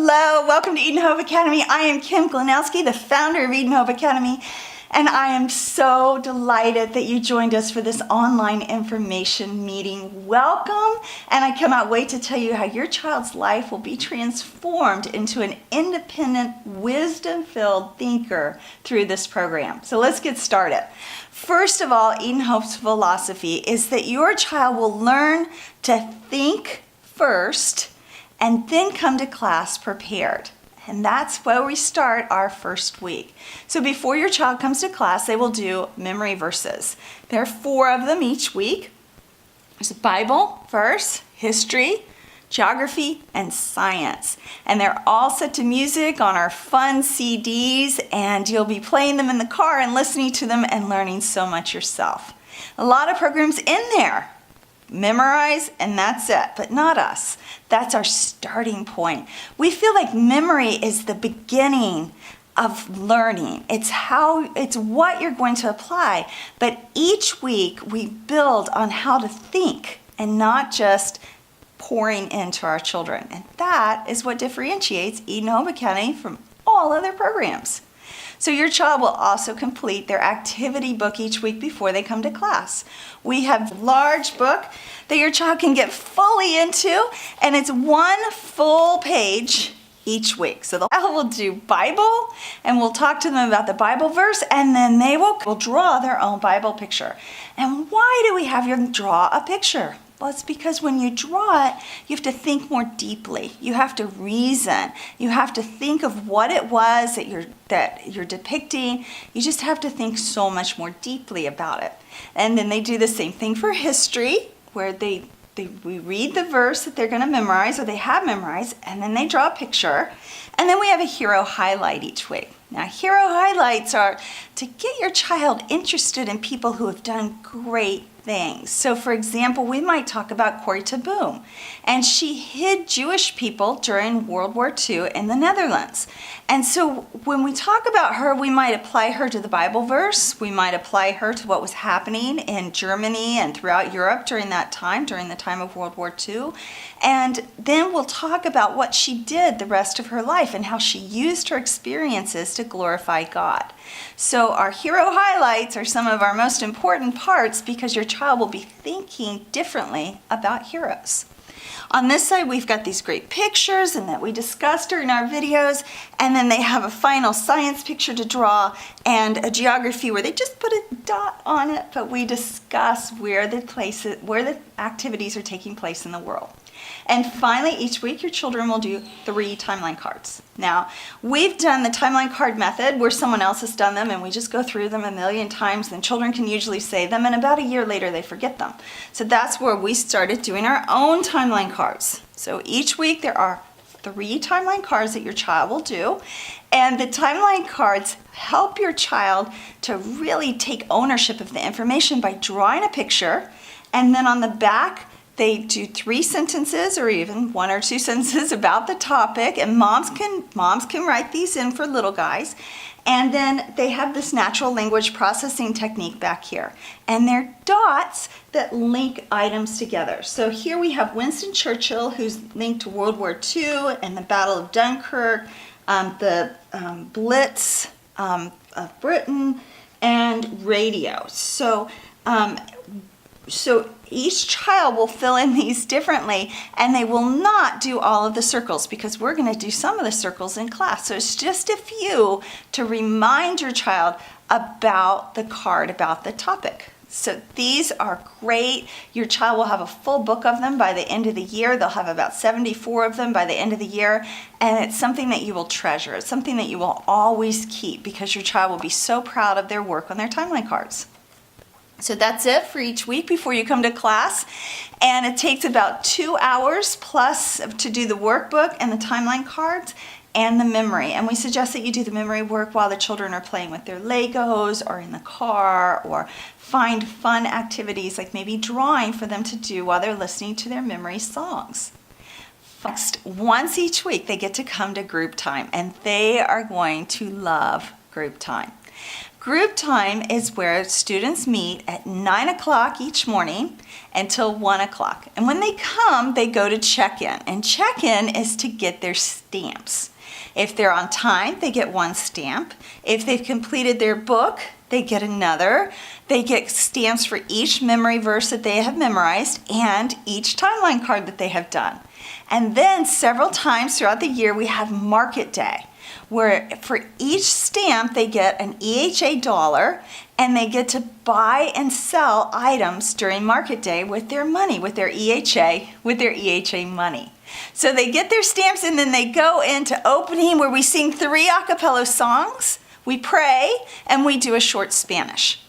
Hello, welcome to Eden Hope Academy. I am Kim Glanowski, the founder of Eden Hope Academy, and I am so delighted that you joined us for this online information meeting. Welcome, and I cannot wait to tell you how your child's life will be transformed into an independent, wisdom-filled thinker through this program. So let's get started. First of all, Eden Hope's philosophy is that your child will learn to think first and then come to class prepared. And that's where we start our first week. So before your child comes to class, they will do memory verses. There are 4 of them each week. There's a Bible verse, history, geography, and science. And they're all set to music on our fun CDs, and you'll be playing them in the car and listening to them and learning so much yourself. A lot of programs in there. Memorize and that's it, but not us. That's our starting point. We feel like memory is the beginning of learning. It's what you're going to apply, but each week we build on how to think and not just pouring into our children. And that is what differentiates Eden Hope Academy from all other programs. So your child will also complete their activity book each week before they come to class. We have a large book that your child can get fully into, and it's 1 full page each week. So we'll do Bible, and we'll talk to them about the Bible verse, and then they will draw their own Bible picture. And why do we have you draw a picture? Well, it's because when you draw it, you have to think more deeply. You have to reason. You have to think of what it was that you're depicting. You just have to think so much more deeply about it. And then they do the same thing for history, where we read the verse that they're going to memorize or they have memorized, and then they draw a picture. And then we have a hero highlight each week. Now, hero highlights are to get your child interested in people who have done great things. So, for example, we might talk about Corrie ten Boom, and she hid Jewish people during World War II in the Netherlands. And so when we talk about her, we might apply her to the Bible verse. We might apply her to what was happening in Germany and throughout Europe during that time, during the time of World War II. And then we'll talk about what she did the rest of her life and how she used her experiences to glorify God. So our hero highlights are some of our most important parts because your child will be thinking differently about heroes. On this side, we've got these great pictures and that we discussed during our videos, and then they have a final science picture to draw and a geography where they just put a dot on it, but we discuss where the activities are taking place in the world. And finally, each week your children will do 3 timeline cards. Now, we've done the timeline card method where someone else has done them and we just go through them a million times, and children can usually say them, and about a year later they forget them. So that's where we started doing our own timeline cards. So each week there are 3 timeline cards that your child will do, and the timeline cards help your child to really take ownership of the information by drawing a picture, and then on the back they do 3 sentences or even 1 or 2 sentences about the topic, and moms can write these in for little guys. And then they have this natural language processing technique back here. And they're dots that link items together. So here we have Winston Churchill, who's linked to World War II and the Battle of Dunkirk, the Blitz of Britain, and radio. So each child will fill in these differently, and they will not do all of the circles because we're going to do some of the circles in class. So it's just a few to remind your child about the card, about the topic. So these are great. Your child will have a full book of them by the end of the year. They'll have about 74 of them by the end of the year, and it's something that you will treasure. It's something that you will always keep because your child will be so proud of their work on their timeline cards. So that's it for each week before you come to class, and it takes about 2 hours plus to do the workbook and the timeline cards and the memory. And we suggest that you do the memory work while the children are playing with their Legos or in the car, or find fun activities like maybe drawing for them to do while they're listening to their memory songs. Next, once each week they get to come to group time, and they are going to love group time. Group time is where students meet at 9 o'clock each morning until 1 o'clock. And when they come, they go to check-in. And check-in is to get their stamps. If they're on time, they get one stamp. If they've completed their book, they get another. They get stamps for each memory verse that they have memorized and each timeline card that they have done. And then several times throughout the year, we have Market Day, where for each stamp they get an EHA dollar and they get to buy and sell items during Market Day with their money, with their EHA money. So they get their stamps and then they go into opening where we sing 3 a cappella songs, we pray, and we do a short Spanish.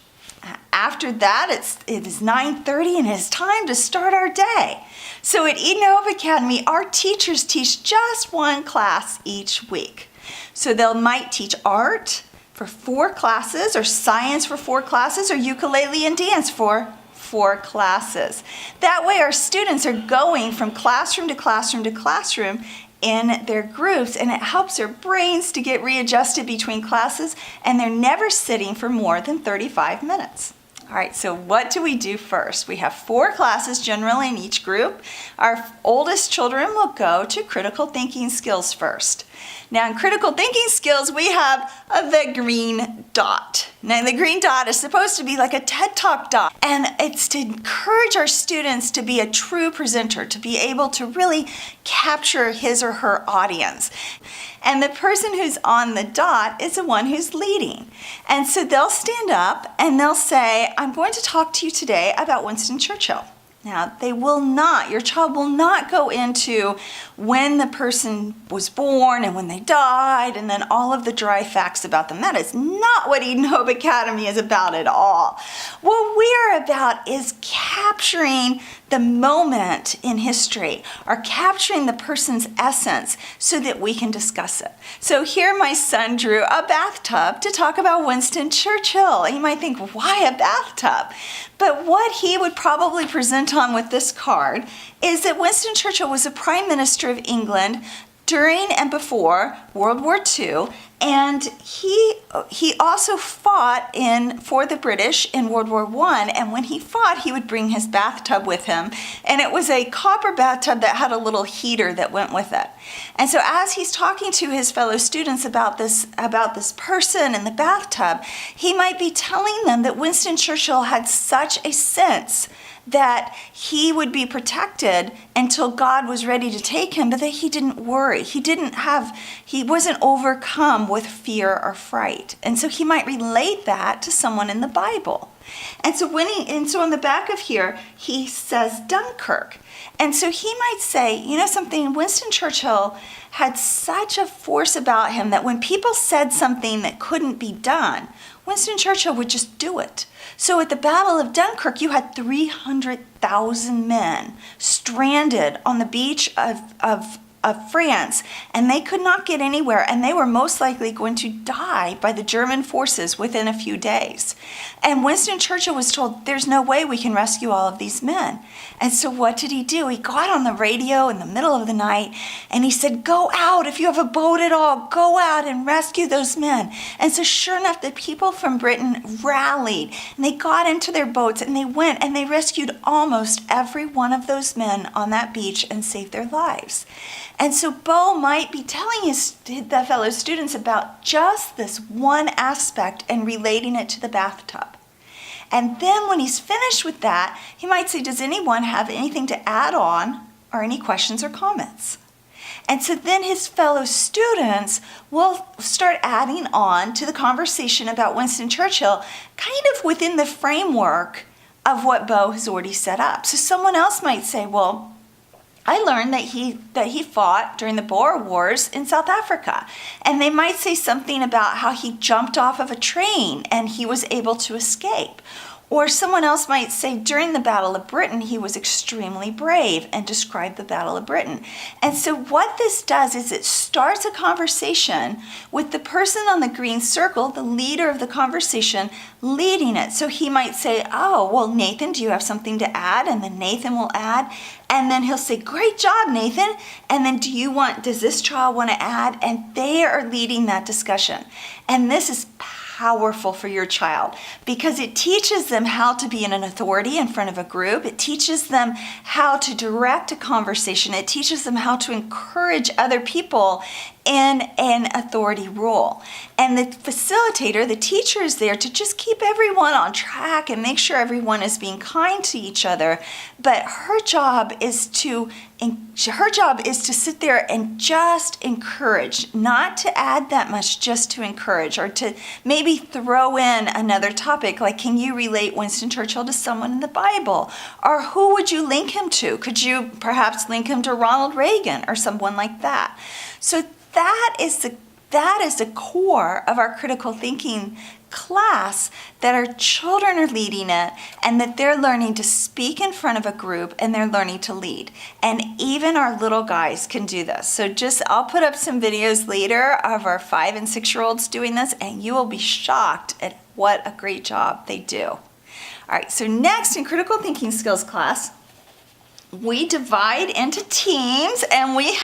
After that, it is 9:30 and it's time to start our day. So at Eden Hope Academy, our teachers teach just one class each week. So they might teach art for 4 classes, or science for 4 classes, or ukulele and dance for 4 classes. That way our students are going from classroom to classroom to classroom in their groups, and it helps their brains to get readjusted between classes, and they're never sitting for more than 35 minutes. All right, so what do we do first? We have 4 classes generally in each group. Our oldest children will go to critical thinking skills first. Now in critical thinking skills, we have the green dot. Now the green dot is supposed to be like a TED Talk dot, and it's to encourage our students to be a true presenter, to be able to really capture his or her audience. And the person who's on the dot is the one who's leading. And so they'll stand up and they'll say, I'm going to talk to you today about Winston Churchill. Now, your child will not go into when the person was born and when they died and then all of the dry facts about them. That is not what Eden Hope Academy is about at all. What we're about is capturing the moment in history, or capturing the person's essence so that we can discuss it. So here my son drew a bathtub to talk about Winston Churchill. You might think, why a bathtub? But what he would probably present on with this card is that Winston Churchill was the Prime Minister of England during and before World War II, and he also fought for the British in World War I, and when he fought, he would bring his bathtub with him, and it was a copper bathtub that had a little heater that went with it. And so as he's talking to his fellow students about this person in the bathtub, he might be telling them that Winston Churchill had such a sense that he would be protected until God was ready to take him, but that he didn't worry. He wasn't overcome with fear or fright. And so he might relate that to someone in the Bible. And so on the back of here, he says Dunkirk. And so he might say, something, Winston Churchill had such a force about him that when people said something that couldn't be done, Winston Churchill would just do it. So at the Battle of Dunkirk, you had 300,000 men stranded on the beach of France, and they could not get anywhere, and they were most likely going to die by the German forces within a few days. And Winston Churchill was told, there's no way we can rescue all of these men. And so what did he do? He got on the radio in the middle of the night, and he said, go out, if you have a boat at all, go out and rescue those men. And so sure enough, the people from Britain rallied, and they got into their boats, and they went, and they rescued almost every one of those men on that beach and saved their lives. And so Bo might be telling the fellow students about just this one aspect and relating it to the bathtub. And then when he's finished with that, he might say, does anyone have anything to add on or any questions or comments? And so then his fellow students will start adding on to the conversation about Winston Churchill, kind of within the framework of what Bo has already set up. So someone else might say, well, I learned that he fought during the Boer Wars in South Africa. And they might say something about how he jumped off of a train and he was able to escape. Or someone else might say during the Battle of Britain, he was extremely brave and describe the Battle of Britain. And so what this does is it starts a conversation with the person on the green circle, the leader of the conversation, leading it. So he might say, oh, well, Nathan, do you have something to add? And then Nathan will add. And then he'll say, great job, Nathan. And then does this child want to add? And they are leading that discussion. And this is powerful for your child because it teaches them how to be an authority in front of a group. It teaches them how to direct a conversation. It teaches them how to encourage other people in an authority role. And the facilitator, the teacher, is there to just keep everyone on track and make sure everyone is being kind to each other. But her job is to sit there and just encourage, not to add that much, just to encourage, or to maybe throw in another topic like, can you relate Winston Churchill to someone in the Bible? Or who would you link him to? Could you perhaps link him to Ronald Reagan or someone like that? So that is the core of our critical thinking class, that our children are leading it, and that they're learning to speak in front of a group, and they're learning to lead. And even our little guys can do this. So I'll put up some videos later of our 5 and 6-year-olds doing this, and you will be shocked at what a great job they do. All right, so next in critical thinking skills class, we divide into teams, and we